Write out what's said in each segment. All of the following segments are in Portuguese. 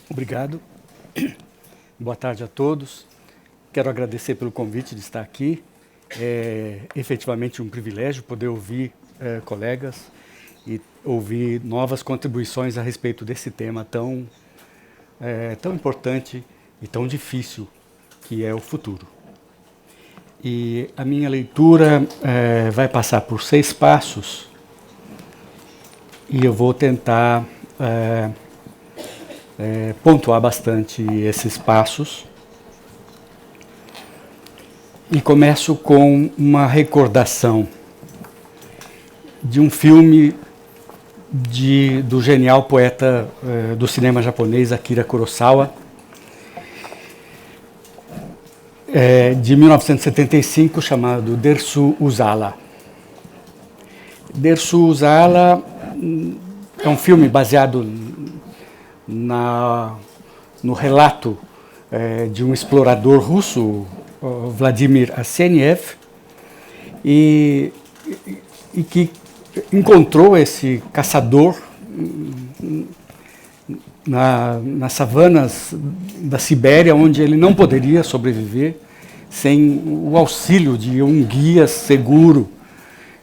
Obrigado. Boa tarde a todos. Quero agradecer pelo convite de estar aqui. É efetivamente um privilégio poder ouvir colegas e ouvir novas contribuições a respeito desse tema tão importante e tão difícil que é o futuro. E a minha leitura vai passar por 6 passos e eu vou tentar pontuar bastante esses passos. E começo com uma recordação de um filme do genial poeta do cinema japonês Akira Kurosawa, de 1975, chamado Dersu Uzala. Dersu Uzala é um filme baseado no relato de um explorador russo, Vladimir Arseniev, e que encontrou esse caçador nas savanas da Sibéria, onde ele não poderia sobreviver sem o auxílio de um guia seguro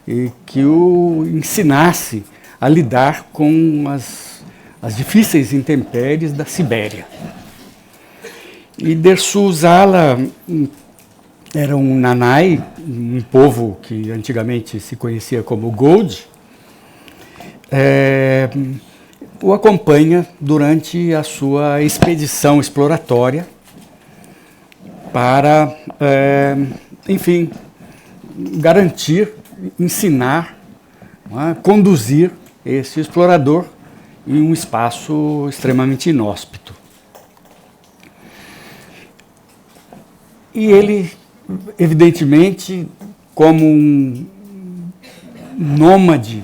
e que o ensinasse a lidar com as difíceis intempéries da Sibéria. E Dersu Uzala era um Nanai, um povo que antigamente se conhecia como Gold, o acompanha durante a sua expedição exploratória para, enfim, garantir, ensinar, conduzir esse explorador em um espaço extremamente inóspito. E ele, evidentemente, como um nômade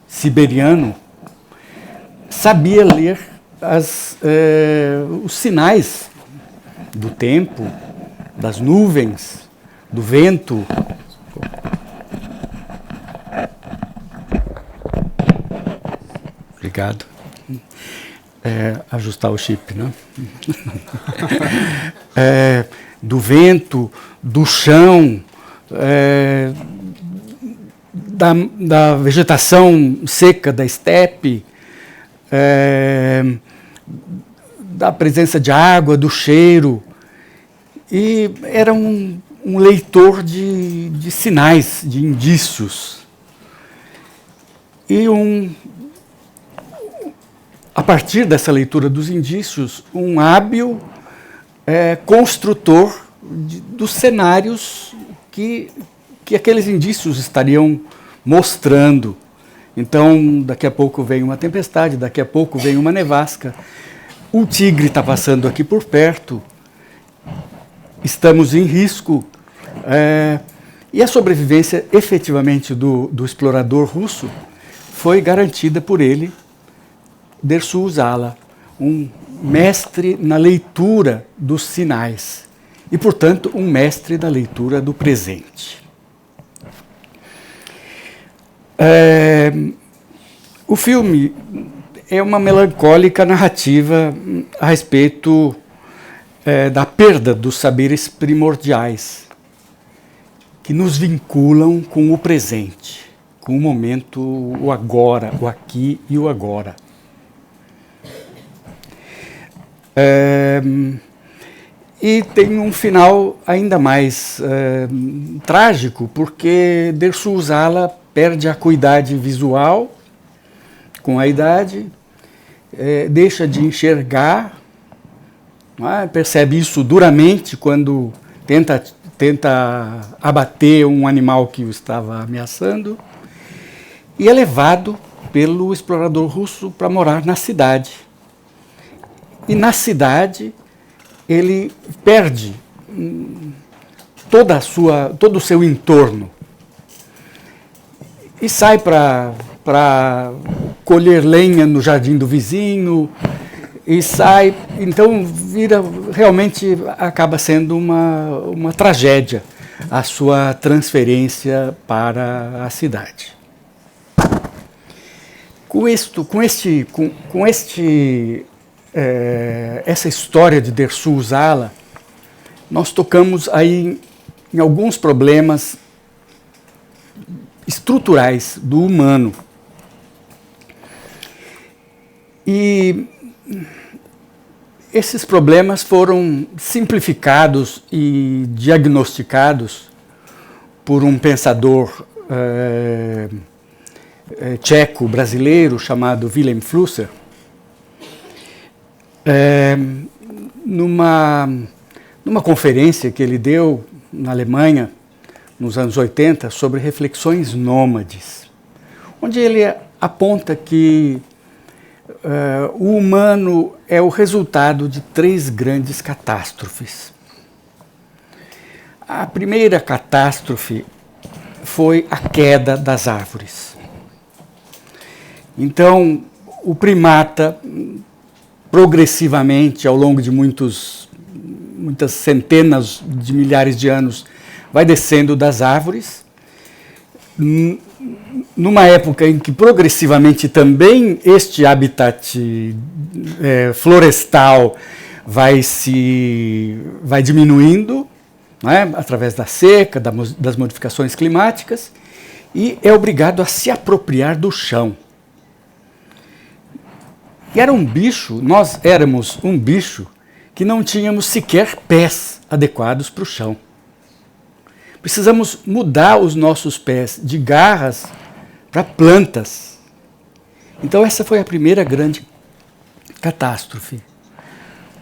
siberiano, sabia ler os sinais do tempo, das nuvens, do vento. Obrigado. Ajustar o chip, né? Do vento, do chão, da vegetação seca da estepe, da presença de água, do cheiro. E era um leitor de sinais, de indícios. E a partir dessa leitura dos indícios, um hábil construtor dos cenários que aqueles indícios estariam mostrando. Então, daqui a pouco vem uma tempestade, daqui a pouco vem uma nevasca, o tigre está passando aqui por perto, estamos em risco. E a sobrevivência, efetivamente, do explorador russo foi garantida por ele, Dersu Uzala, um mestre na leitura dos sinais e, portanto, um mestre na leitura do presente. O filme é uma melancólica narrativa a respeito da perda dos saberes primordiais que nos vinculam com o presente, com o momento, o agora, o aqui e o agora. E tem um final ainda mais trágico, porque Dersu Uzala perde a acuidade visual com a idade, deixa de enxergar, percebe isso duramente quando tenta abater um animal que o estava ameaçando, e é levado pelo explorador russo para morar na cidade. E na cidade ele perde todo o seu entorno e sai para colher lenha no jardim do vizinho, e sai, então realmente acaba sendo uma tragédia a sua transferência para a cidade. Com este essa história de Dersu Uzala, nós tocamos aí em alguns problemas estruturais do humano. E esses problemas foram simplificados e diagnosticados por um pensador tcheco-brasileiro chamado Wilhelm Flusser, numa conferência que ele deu na Alemanha, nos anos 80, sobre reflexões nômades, onde ele aponta que o humano é o resultado de 3 grandes catástrofes. A primeira catástrofe foi a queda das árvores. Então, o primata, progressivamente, ao longo de muitas centenas de milhares de anos, vai descendo das árvores. Numa época em que progressivamente também este habitat florestal vai diminuindo, né, através da seca, das modificações climáticas, e é obrigado a se apropriar do chão. E nós éramos um bicho que não tínhamos sequer pés adequados para o chão. Precisamos mudar os nossos pés de garras para plantas. Então essa foi a primeira grande catástrofe.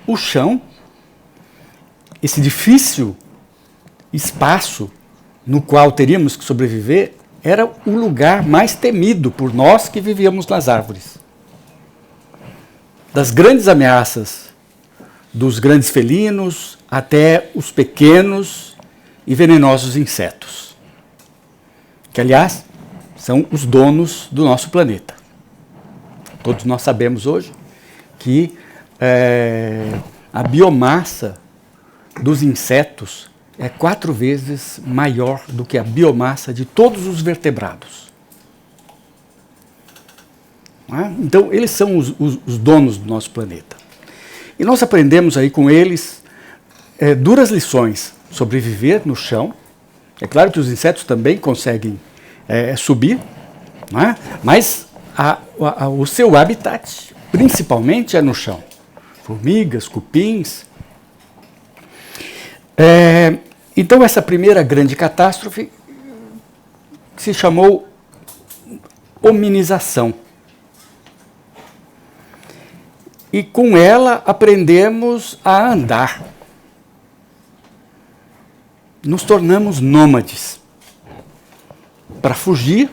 O chão, esse difícil espaço no qual teríamos que sobreviver, era o lugar mais temido por nós que vivíamos nas árvores. Das grandes ameaças, dos grandes felinos até os pequenos e venenosos insetos, que, aliás, são os donos do nosso planeta. Todos nós sabemos hoje que a biomassa dos insetos é 4 vezes maior do que a biomassa de todos os vertebrados. Então, eles são os donos do nosso planeta. E nós aprendemos aí com eles duras lições: sobreviver no chão. É claro que os insetos também conseguem subir, né? Mas o seu habitat, principalmente, é no chão. Formigas, cupins. Então, essa primeira grande catástrofe se chamou hominização. E com ela aprendemos a andar. Nos tornamos nômades para fugir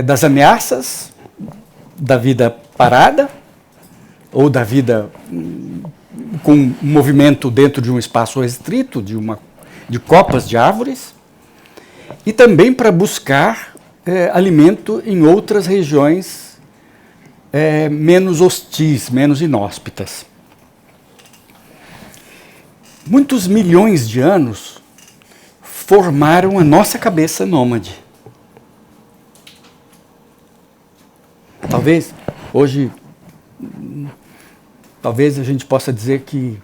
das ameaças da vida parada ou da vida com movimento dentro de um espaço restrito, de copas de árvores, e também para buscar alimento em outras regiões menos hostis, menos inóspitas. Muitos milhões de anos formaram a nossa cabeça nômade. Talvez a gente possa dizer que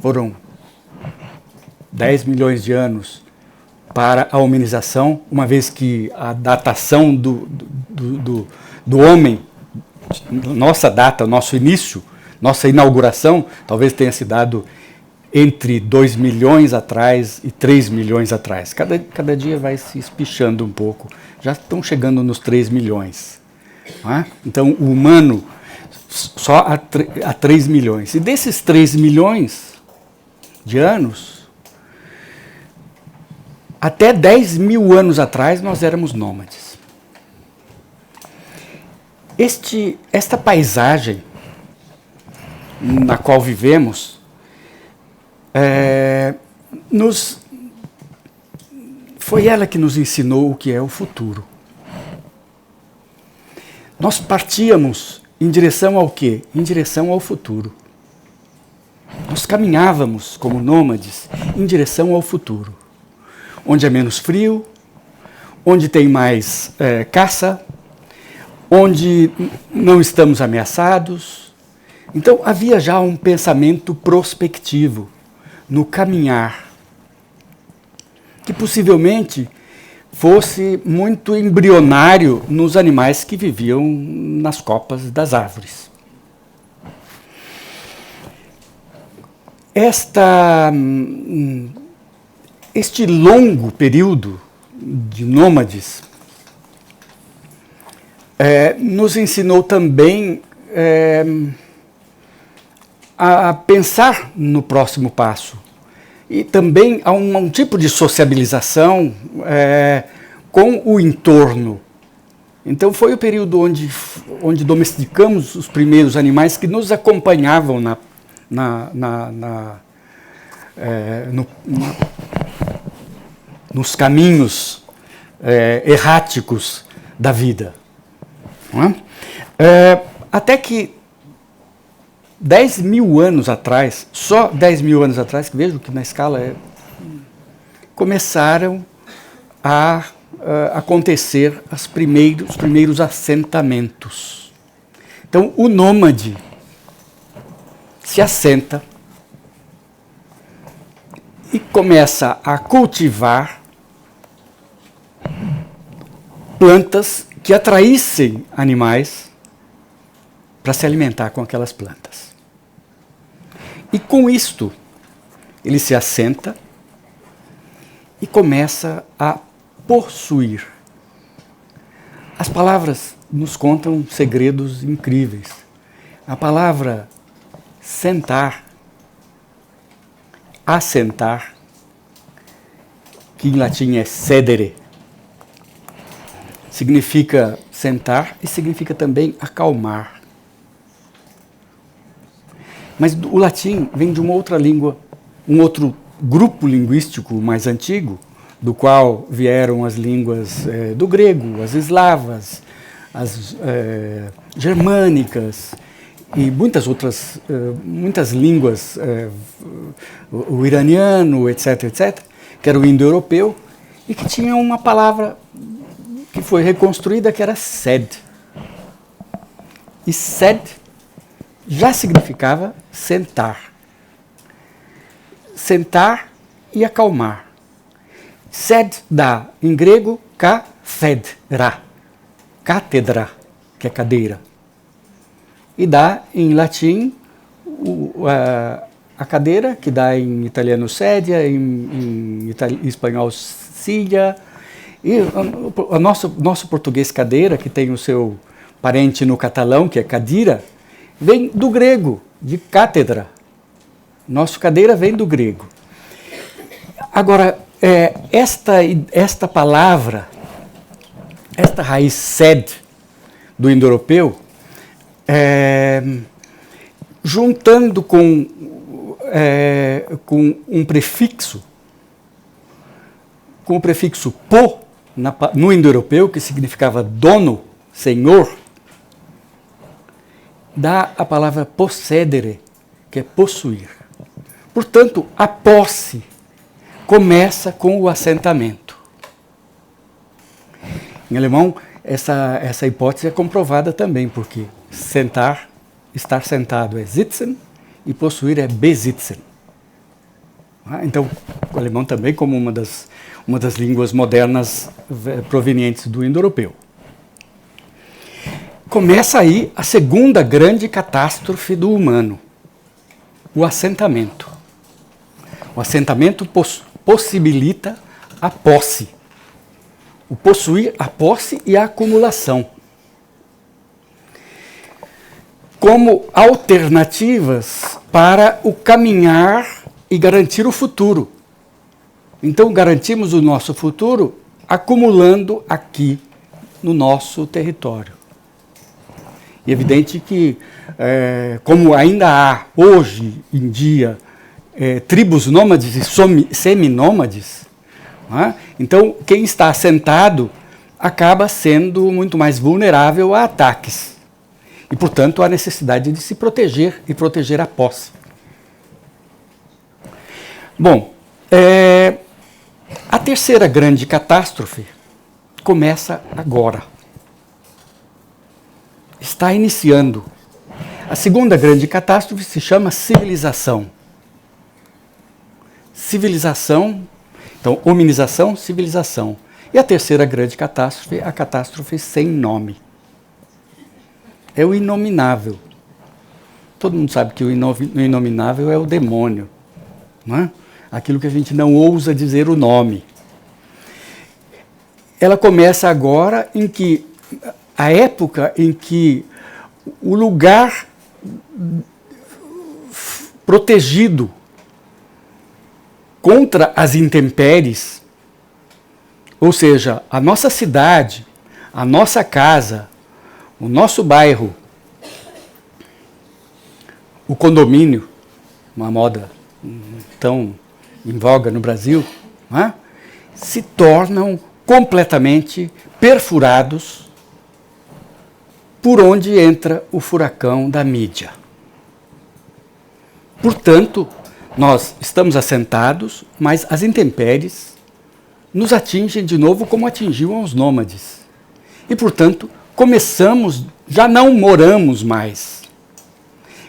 foram 10 milhões de anos para a hominização, uma vez que a datação do homem, nossa data, nosso início, nossa inauguração, talvez tenha se dado entre 2 milhões atrás e 3 milhões atrás. Cada dia vai se espichando um pouco. Já estão chegando nos 3 milhões. Não é? Então, o humano só há 3 milhões. E desses 3 milhões de anos, até 10 mil anos atrás, nós éramos nômades. Esta paisagem na qual vivemos foi ela que nos ensinou o que é o futuro. Nós partíamos em direção ao quê? Em direção ao futuro. Nós caminhávamos como nômades em direção ao futuro, onde é menos frio, onde tem mais caça, onde não estamos ameaçados. Então, havia já um pensamento prospectivo no caminhar, que possivelmente fosse muito embrionário nos animais que viviam nas copas das árvores. Este longo período de nômades nos ensinou também a pensar no próximo passo e também a um tipo de sociabilização com o entorno. Então foi o período onde domesticamos os primeiros animais que nos acompanhavam nos caminhos erráticos da vida. Não é? Até que 10 mil anos atrás, só 10 mil anos atrás, que vejo que na escala começaram a acontecer os primeiros assentamentos. Então, o nômade se assenta e começa a cultivar plantas que atraíssem animais para se alimentar com aquelas plantas. E com isto, ele se assenta e começa a possuir. As palavras nos contam segredos incríveis. A palavra sentar, assentar, que em latim é sedere, significa sentar e significa também acalmar. Mas o latim vem de uma outra língua, um outro grupo linguístico mais antigo, do qual vieram as línguas do grego, as eslavas, as germânicas e muitas outras, muitas línguas, o iraniano, etc., etc., que era o indo-europeu, e que tinha uma palavra que foi reconstruída, que era sed. E sed já significava sentar. Sentar e acalmar. Sed dá, em grego, cátedra, que é cadeira. E dá, em latim, a cadeira, que dá em italiano sedia, em espanhol silla, e o nosso português cadeira, que tem o seu parente no catalão, que é cadira, vem do grego, de cátedra. Nosso cadeira vem do grego. Agora, esta palavra, esta raiz sed do indo-europeu, juntando com um prefixo, com o prefixo po, no indo-europeu, que significava dono, senhor, dá a palavra possedere, que é possuir. Portanto, a posse começa com o assentamento. Em alemão, essa hipótese é comprovada também, porque sentar, estar sentado é sitzen e possuir é besitzen. Então, o alemão também como uma das línguas modernas provenientes do indo-europeu. Começa aí a segunda grande catástrofe do humano, o assentamento. O assentamento possibilita a posse. O possuir, a posse e a acumulação. Como alternativas para o caminhar e garantir o futuro. Então, garantimos o nosso futuro acumulando aqui no nosso território. E é evidente que, como ainda há hoje em dia tribos nômades e seminômades, então quem está assentado acaba sendo muito mais vulnerável a ataques. E, portanto, há necessidade de se proteger e proteger a posse. Bom, a terceira grande catástrofe começa agora. está iniciando. A segunda grande catástrofe se chama civilização. Civilização, então, hominização, civilização. E a terceira grande catástrofe é a catástrofe sem nome. É o inominável. Todo mundo sabe que o inominável é o demônio, não é? Aquilo que a gente não ousa dizer o nome. Ela começa agora em que a época em que o lugar protegido contra as intempéries, ou seja, a nossa cidade, a nossa casa, o nosso bairro, o condomínio, uma moda tão em voga no Brasil, não é? Se tornam completamente perfurados por onde entra o furacão da mídia. Portanto, nós estamos assentados, mas as intempéries nos atingem de novo como atingiam os nômades. E, portanto, começamos, já não moramos mais.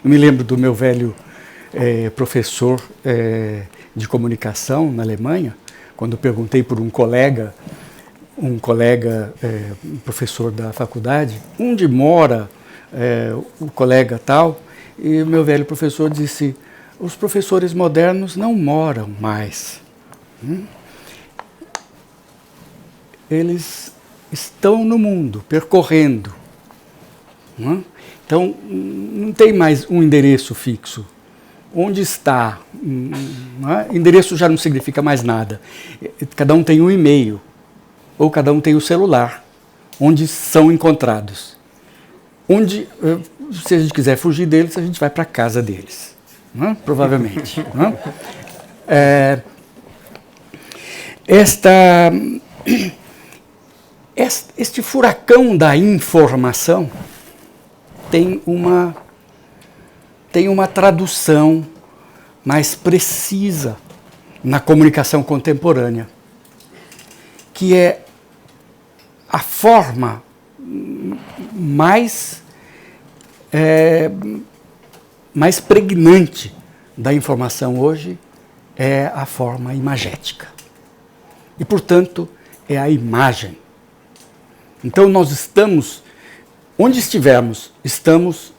Eu me lembro do meu velho professor de comunicação na Alemanha, quando eu perguntei por um colega, professor da faculdade, onde mora o colega tal, e o meu velho professor disse, os professores modernos não moram mais. Eles estão no mundo, percorrendo. Então, não tem mais um endereço fixo. Onde está? Endereço já não significa mais nada. Cada um tem um e-mail, ou cada um tem o celular, onde são encontrados. Onde, se a gente quiser fugir deles, a gente vai para a casa deles. Provavelmente. Este furacão da informação tem uma tradução mais precisa na comunicação contemporânea, que é a forma mais pregnante da informação hoje é a forma imagética. E, portanto, é a imagem. Então, nós estamos, onde estivermos, estamos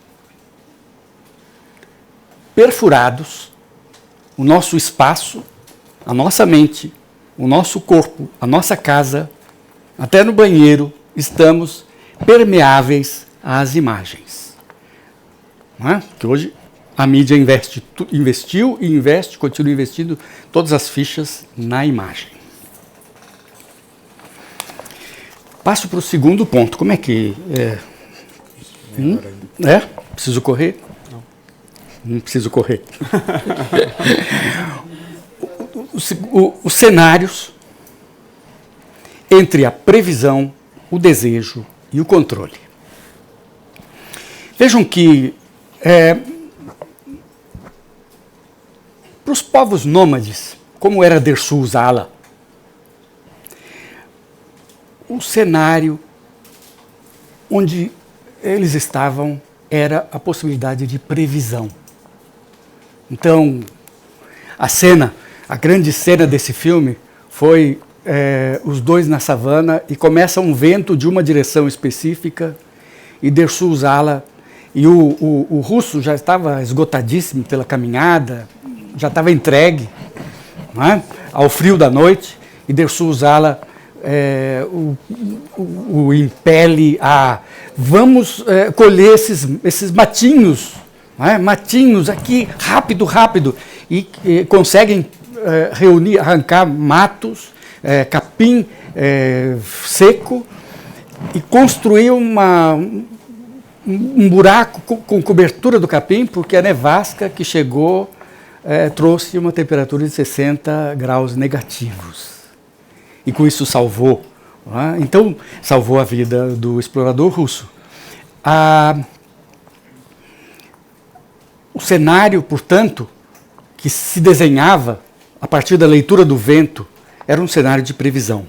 perfurados, o nosso espaço, a nossa mente, o nosso corpo, a nossa casa, até no banheiro, estamos permeáveis às imagens. Não é? Que hoje a mídia investiu e investe, continua investindo todas as fichas na imagem. Passo para o segundo ponto. Como é que... Preciso correr? Não preciso correr. Os cenários entre a previsão, o desejo e o controle. Vejam que para os povos nômades, como era Dersu Uzala, o cenário onde eles estavam era a possibilidade de previsão. Então, a grande cena desse filme foi os dois na savana e começa um vento de uma direção específica e Dersu Uzala, e o russo já estava esgotadíssimo pela caminhada, já estava entregue, não é? Ao frio da noite, e Dersu Uzala o impele a vamos colher esses matinhos, não é? Matinhos aqui, rápido, e conseguem reunir, arrancar matos, capim seco e construir um buraco com cobertura do capim, porque a nevasca que chegou trouxe uma temperatura de 60 graus negativos. E com isso salvou. Então, salvou a vida do explorador russo. O cenário, portanto, que se desenhava a partir da leitura do vento, era um cenário de previsão.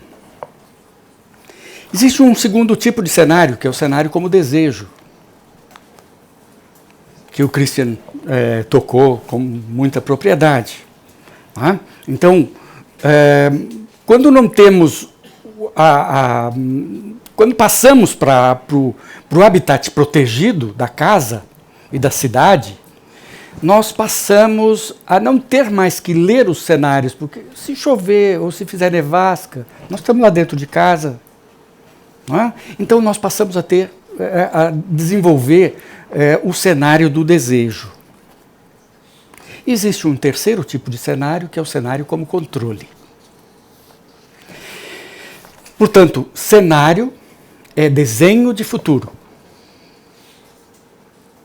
Existe um segundo tipo de cenário, que é o cenário como desejo. que o Christian tocou com muita propriedade. Tá? Então, quando não temos quando passamos para o habitat protegido da casa e da cidade, nós passamos a não ter mais que ler os cenários, porque se chover ou se fizer nevasca, nós estamos lá dentro de casa. Não é? Então nós passamos a desenvolver o cenário do desejo. Existe um terceiro tipo de cenário, que é o cenário como controle. Portanto, cenário é desenho de futuro.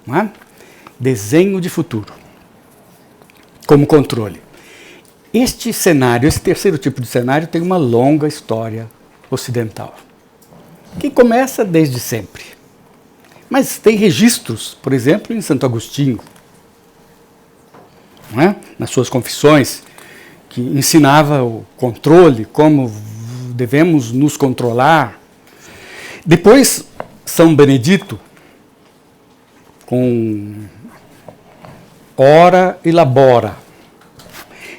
Não é? Desenho de futuro, como controle. Este cenário, esse terceiro tipo de cenário, tem uma longa história ocidental, que começa desde sempre. Mas tem registros, por exemplo, em Santo Agostinho, não é? Nas suas confissões, que ensinava o controle, como devemos nos controlar. Depois, São Benedito, com Ora e Labora.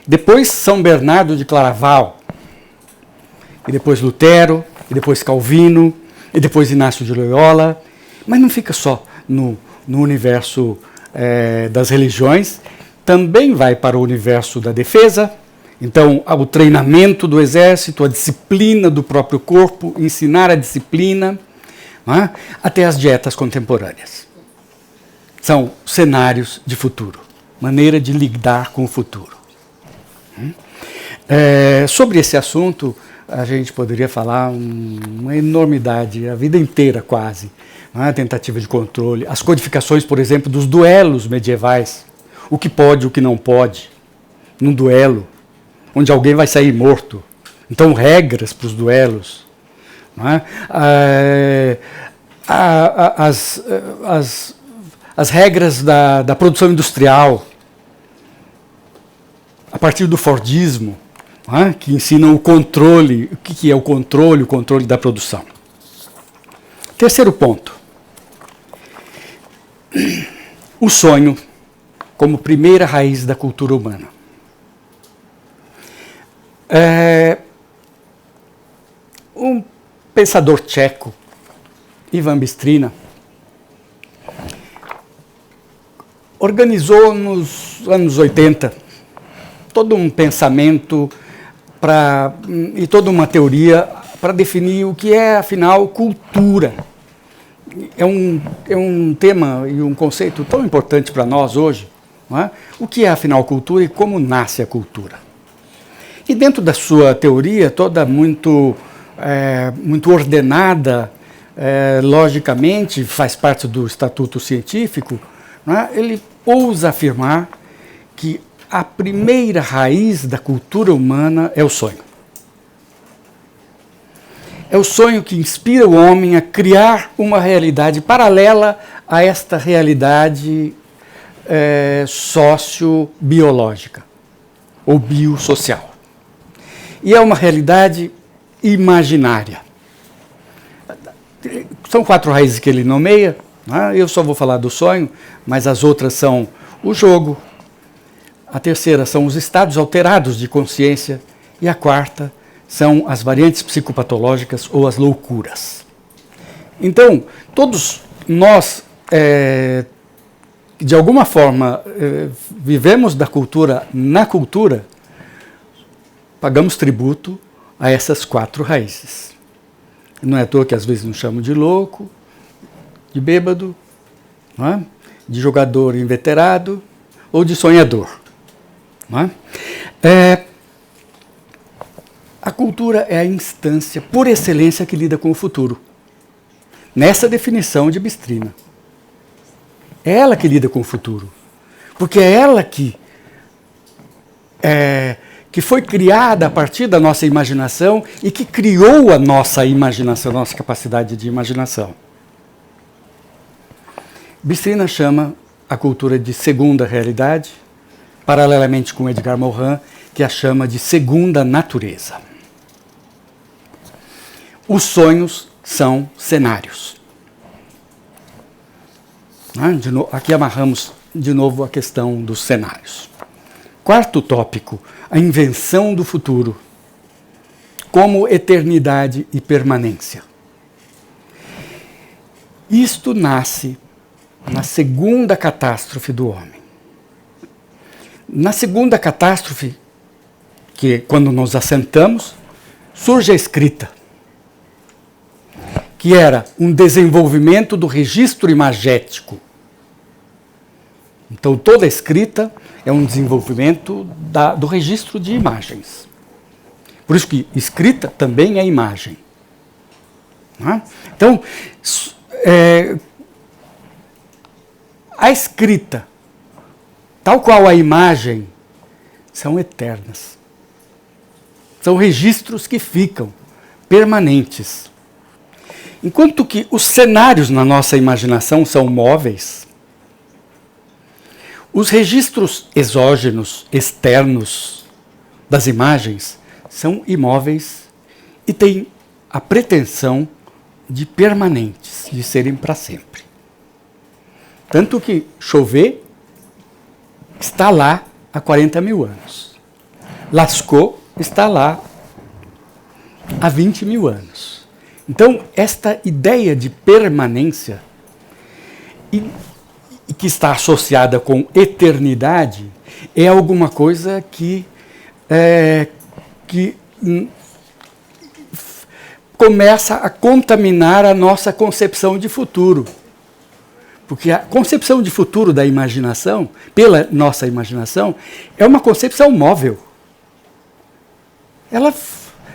Depois São Bernardo de Claraval, e depois Lutero, e depois Calvino, e depois Inácio de Loyola. Mas não fica só no universo das religiões, também vai para o universo da defesa. Então, o treinamento do exército, a disciplina do próprio corpo, ensinar a disciplina, até as dietas contemporâneas. São cenários de futuro, maneira de lidar com o futuro. Sobre esse assunto, a gente poderia falar uma enormidade, a vida inteira quase. A tentativa de controle, as codificações, por exemplo, dos duelos medievais. O que pode, o que não pode, num duelo, onde alguém vai sair morto. Então, regras para os duelos. Não é? As regras da produção industrial, a partir do Fordismo, que ensinam o controle. O que é o controle da produção. Terceiro ponto. O sonho como primeira raiz da cultura humana. Um pensador tcheco, Ivan Bistrina, organizou nos anos 80 todo um pensamento e toda uma teoria para definir o que é, afinal, cultura. É um tema e um conceito tão importante para nós hoje. Não é? O que é, afinal, cultura e como nasce a cultura? E dentro da sua teoria, toda muito ordenada, logicamente, faz parte do estatuto científico, não é? Ele ousa afirmar que a primeira raiz da cultura humana é o sonho. É o sonho que inspira o homem a criar uma realidade paralela a esta realidade sociobiológica ou biosocial. E é uma realidade imaginária. São 4 raízes que ele nomeia, né? Eu só vou falar do sonho, mas as outras são o jogo, a terceira são os estados alterados de consciência e a quarta são as variantes psicopatológicas ou as loucuras. Então, todos nós, de alguma forma, vivemos da cultura na cultura, pagamos tributo a essas 4 raízes. Não é à toa que às vezes nos chamam de louco, de bêbado, não é? De jogador inveterado ou de sonhador. Não é? A cultura é a instância por excelência que lida com o futuro. Nessa definição de Bistrina. É ela que lida com o futuro. Porque é ela que foi criada a partir da nossa imaginação e que criou a nossa imaginação, a nossa capacidade de imaginação. Bistrina chama a cultura de segunda realidade, paralelamente com Edgar Morin, que a chama de segunda natureza. Os sonhos são cenários. Aqui amarramos de novo, a questão dos cenários. Quarto tópico, a invenção do futuro como eternidade e permanência. Isto nasce na segunda catástrofe do homem. Na segunda catástrofe, que quando nos assentamos, surge a escrita, que era um desenvolvimento do registro imagético. Então, toda a escrita é um desenvolvimento do registro de imagens. Por isso que escrita também é imagem. Não é? Então, a escrita, tal qual a imagem, são eternas. São registros que ficam permanentes. Enquanto que os cenários na nossa imaginação são móveis, os registros exógenos, externos das imagens, são imóveis e têm a pretensão de permanentes, de serem para sempre. Tanto que Chauvet está lá há 40 mil anos. Lascaux está lá há 20 mil anos. Então, esta ideia de permanência, e que está associada com eternidade, é alguma coisa que começa a contaminar a nossa concepção de futuro. Porque a concepção de futuro da imaginação, pela nossa imaginação, é uma concepção móvel.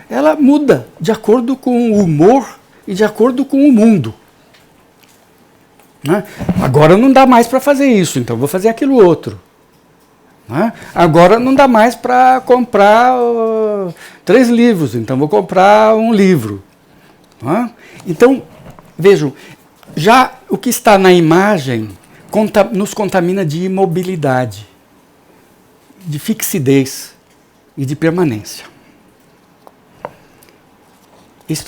Ela muda de acordo com o humor e de acordo com o mundo. Né? Agora não dá mais para fazer isso, então vou fazer aquilo outro. Né? Agora não dá mais para comprar 3 livros, então vou comprar um livro. Né? Então, vejam, já o que está na imagem nos contamina de imobilidade, de fixidez e de permanência.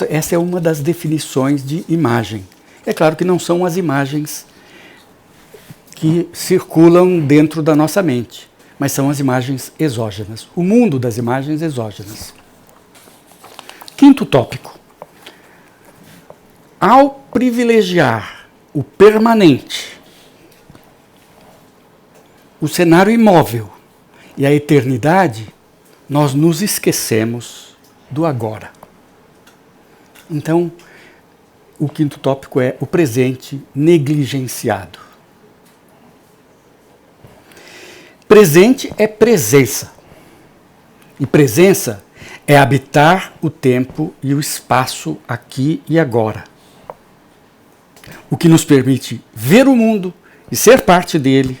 Essa é uma das definições de imagem. É claro que não são as imagens que circulam dentro da nossa mente, mas são as imagens exógenas, o mundo das imagens exógenas. Quinto tópico. Ao privilegiar o permanente, o cenário imóvel e a eternidade, nós nos esquecemos do agora. Então, o quinto tópico é o presente negligenciado. Presente é presença. E presença é habitar o tempo e o espaço aqui e agora. O que nos permite ver o mundo e ser parte dele,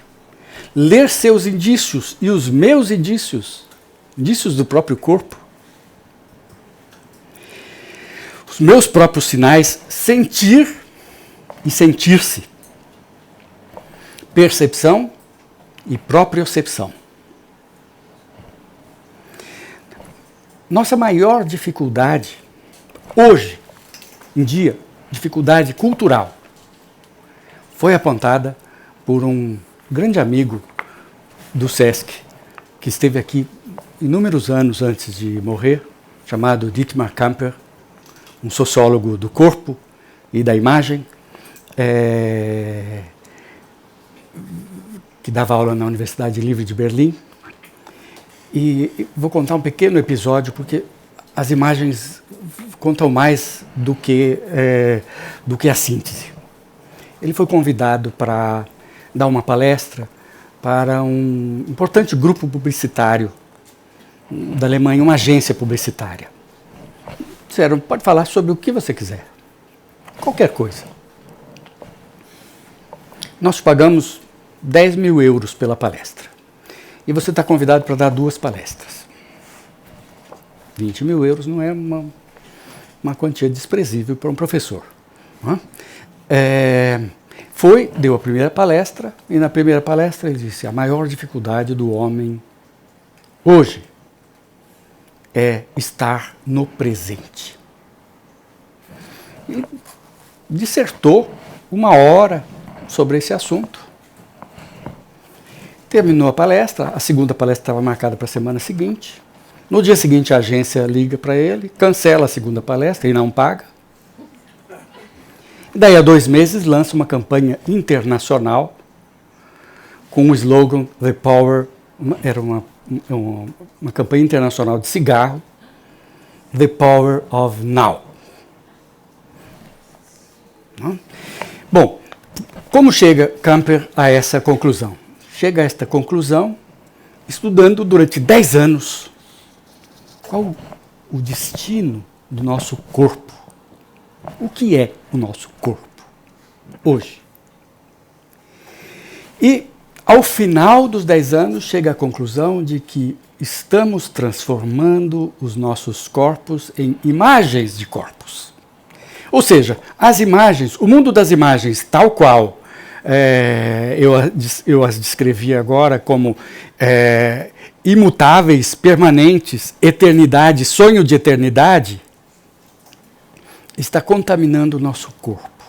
ler seus indícios e os meus indícios, indícios do próprio corpo, os meus próprios sinais, sentir e sentir-se. Percepção e propriocepção. Nossa maior dificuldade, hoje em dia, dificuldade cultural, foi apontada por um grande amigo do SESC, que esteve aqui inúmeros anos antes de morrer, chamado Dietmar Kamper, um sociólogo do corpo e da imagem, que dava aula na Universidade Livre de Berlim. E vou contar um pequeno episódio, porque as imagens contam mais do que a síntese. Ele foi convidado para dar uma palestra para um importante grupo publicitário da Alemanha, uma agência publicitária. Disseram, pode falar sobre o que você quiser, qualquer coisa. Nós pagamos 10 mil euros pela palestra. E você está convidado para dar 2 palestras. 20 mil euros não é uma quantia desprezível para um professor. Não é? Deu a primeira palestra, e na primeira palestra ele disse, a maior dificuldade do homem hoje é estar no presente. E dissertou 1 hora sobre esse assunto. Terminou a palestra, a segunda palestra estava marcada para a semana seguinte. No dia seguinte a agência liga para ele, cancela a segunda palestra e não paga. Daí a 2 meses lança uma campanha internacional com o slogan The Power, era uma campanha internacional de cigarro, The Power of Now. Bom, como chega Camper a essa conclusão? Chega a esta conclusão estudando durante 10 anos qual o destino do nosso corpo. O que é o nosso corpo hoje? E, ao final dos 10 anos, chega à conclusão de que estamos transformando os nossos corpos em imagens de corpos. Ou seja, as imagens, o mundo das imagens, tal qual eu as descrevi agora como imutáveis, permanentes, eternidade, sonho de eternidade, está contaminando o nosso corpo.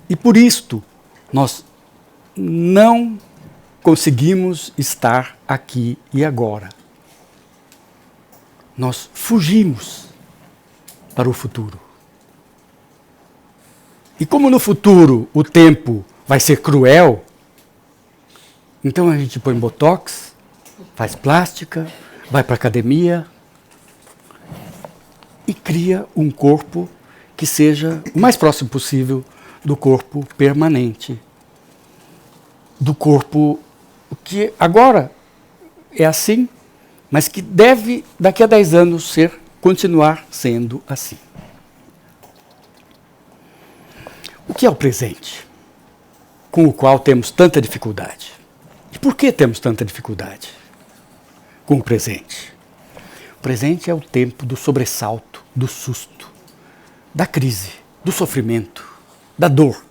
E por isto, nós não conseguimos estar aqui e agora. Nós fugimos para o futuro. E como no futuro o tempo vai ser cruel, então a gente põe botox, faz plástica, vai para a academia e cria um corpo que seja o mais próximo possível do corpo permanente. Do corpo que agora é assim, mas que deve, daqui a 10 anos, continuar sendo assim. O que é o presente, com o qual temos tanta dificuldade? E por que temos tanta dificuldade com o presente? O presente é o tempo do sobressalto, do susto, da crise, do sofrimento, da dor.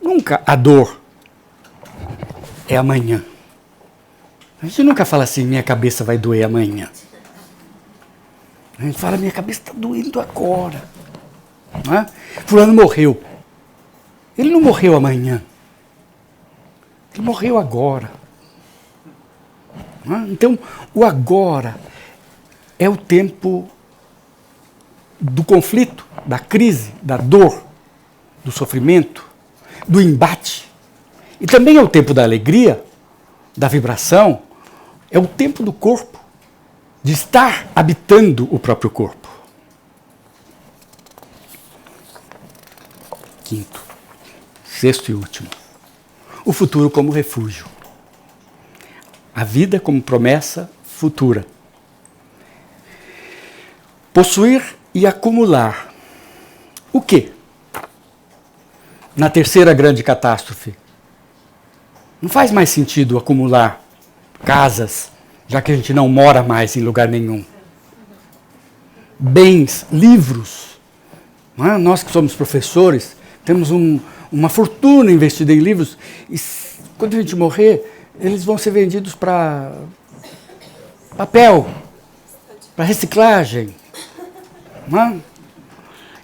Nunca a dor é amanhã. A gente nunca fala assim, minha cabeça vai doer amanhã. A gente fala, minha cabeça está doendo agora. Não é? Fulano morreu. Ele não morreu amanhã. Ele morreu agora. Não é? Então, o agora é o tempo do conflito, da crise, da dor, do sofrimento, do embate. E também é o tempo da alegria, da vibração, é o tempo do corpo, de estar habitando o próprio corpo. Quinto, sexto e último, o futuro como refúgio. A vida como promessa futura. Possuir e acumular. O quê? Na terceira grande catástrofe. Não faz mais sentido acumular casas, já que a gente não mora mais em lugar nenhum. Bens, livros. Não é? Nós que somos professores, temos uma fortuna investida em livros, e quando a gente morrer, eles vão ser vendidos para papel, para reciclagem. Não é?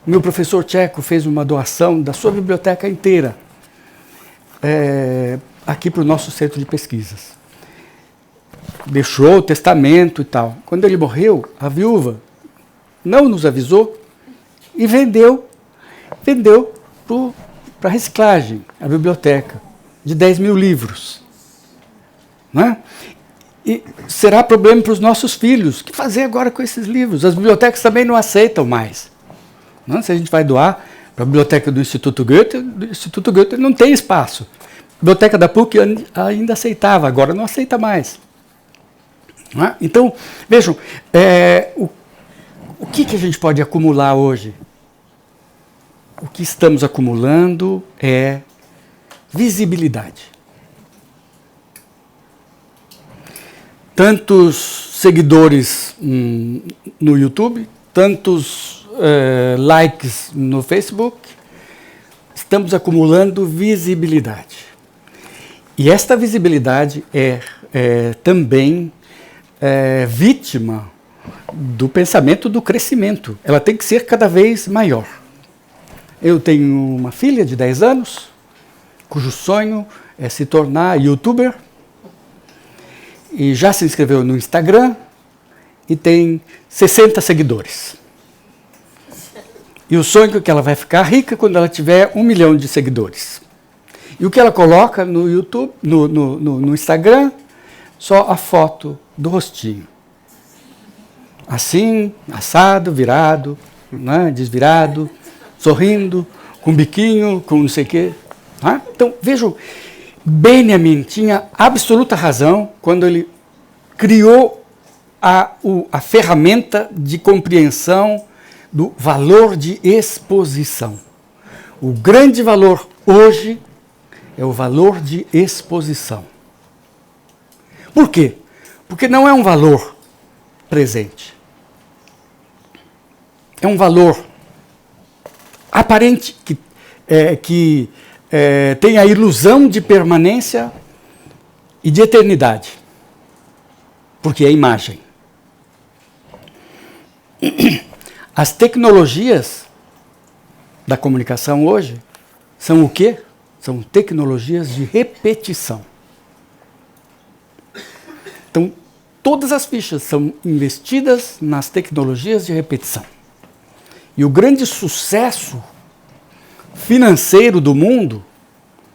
Meu professor tcheco fez uma doação da sua biblioteca inteira aqui para o nosso centro de pesquisas. Deixou o testamento e tal. Quando ele morreu, a viúva não nos avisou e vendeu para reciclagem a biblioteca de 10 mil livros. Não é? E será problema para os nossos filhos. O que fazer agora com esses livros? As bibliotecas também não aceitam mais. Não? Se a gente vai doar para a biblioteca do Instituto Goethe não tem espaço. A biblioteca da PUC ainda aceitava, agora não aceita mais. Não é? Então, vejam, o que a gente pode acumular hoje? O que estamos acumulando é visibilidade. Tantos seguidores no YouTube, tantos likes no Facebook, estamos acumulando visibilidade. E esta visibilidade é também vítima do pensamento do crescimento. Ela tem que ser cada vez maior. Eu tenho uma filha de 10 anos, cujo sonho é se tornar youtuber, e já se inscreveu no Instagram e tem 60 seguidores. E o sonho é que ela vai ficar rica quando ela tiver 1 milhão de seguidores. E o que ela coloca no YouTube, no Instagram, só a foto do rostinho. Assim, assado, virado, né, desvirado, sorrindo, com biquinho, com não sei o quê. Né? Então, vejam, Benjamin tinha absoluta razão quando ele criou a ferramenta de compreensão do valor de exposição. O grande valor hoje é o valor de exposição. Por quê? Porque não é um valor presente. É um valor aparente que tem a ilusão de permanência e de eternidade. Porque é imagem. As tecnologias da comunicação hoje são o quê? São tecnologias de repetição. Então, todas as fichas são investidas nas tecnologias de repetição. E o grande sucesso financeiro do mundo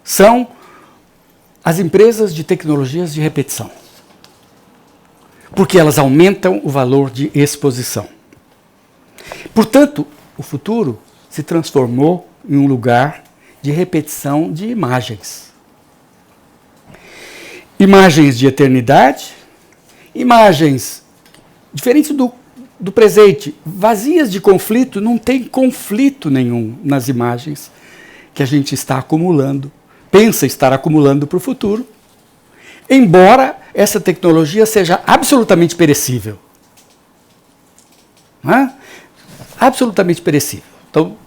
são as empresas de tecnologias de repetição. Porque elas aumentam o valor de exposição. Portanto, o futuro se transformou em um lugar de repetição de imagens. Imagens de eternidade, imagens diferentes do presente, vazias de conflito, não tem conflito nenhum nas imagens que a gente está acumulando, pensa estar acumulando para o futuro, embora essa tecnologia seja absolutamente perecível. Não é? Absolutamente perecível. Então,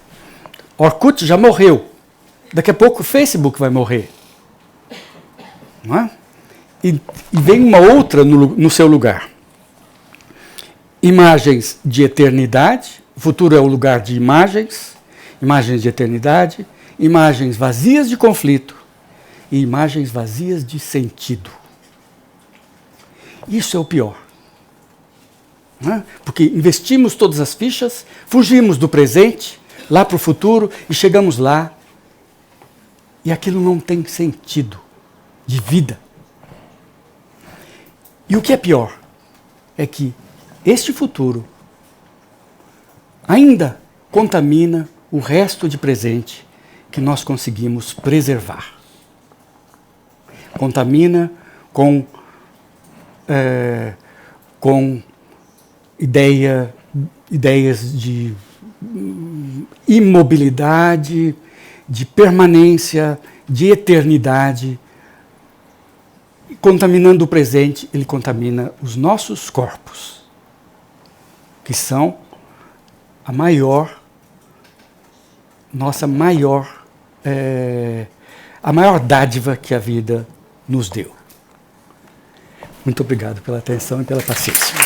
Orkut já morreu. Daqui a pouco o Facebook vai morrer. Não é? E vem uma outra no seu lugar. Imagens de eternidade. O futuro é o lugar de imagens. Imagens de eternidade. Imagens vazias de conflito. E imagens vazias de sentido. Isso é o pior. Porque investimos todas as fichas, fugimos do presente, lá para o futuro, e chegamos lá, e aquilo não tem sentido de vida. E o que é pior é que este futuro ainda contamina o resto de presente que nós conseguimos preservar. Contamina com ideias de imobilidade, de permanência, de eternidade. E contaminando o presente, ele contamina os nossos corpos, que são a maior dádiva que a vida nos deu. Muito obrigado pela atenção e pela paciência.